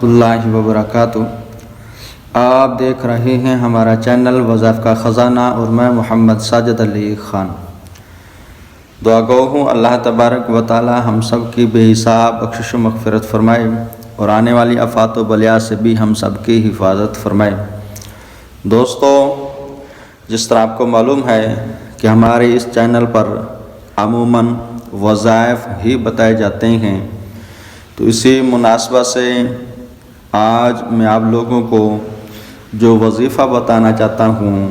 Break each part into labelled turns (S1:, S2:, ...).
S1: اللہ وبرکاتہ۔ آپ دیکھ رہے ہیں ہمارا چینل وظائف کا خزانہ اور میں محمد ساجد علی خان۔ دعا گو ہوں اللہ تبارک و تعالی ہم سب کی بے حساب بخشش و مغفرت فرمائے اور آنے والی آفات و بلیاء سے بھی ہم سب کی حفاظت فرمائے۔ دوستو، جس طرح آپ کو معلوم ہے کہ ہمارے اس چینل پر عموماً وظائف ہی بتائے جاتے ہیں، تو اسی مناسبت سے آج میں آپ لوگوں کو جو وظیفہ بتانا چاہتا ہوں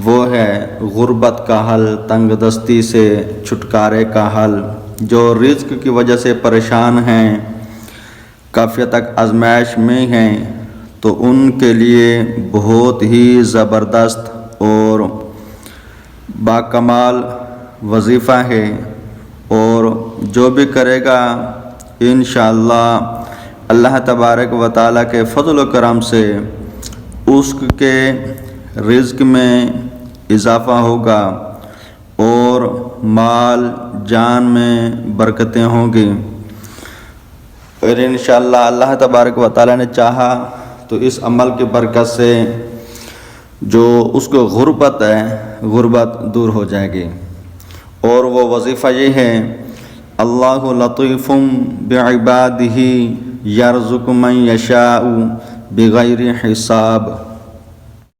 S1: وہ ہے غربت کا حل، تنگ دستی سے چھٹکارے کا حل۔ جو رزق کی وجہ سے پریشان ہیں، کافی تک آزمائش میں ہیں، تو ان کے لیے بہت ہی زبردست اور باکمال وظیفہ ہے، اور جو بھی کرے گا انشاءاللہ اللہ تبارک و تعالیٰ کے فضل و کرم سے اس کے رزق میں اضافہ ہوگا اور مال جان میں برکتیں ہوں گی، اور انشاءاللہ اللہ تبارک و تعالیٰ نے چاہا تو اس عمل کی برکت سے جو اس کو غربت ہے، غربت دور ہو جائے گی۔ اور وہ وظیفہ یہ ہے، اللہ لطیف بعبادہ یرزق من یشاء بغیر حساب۔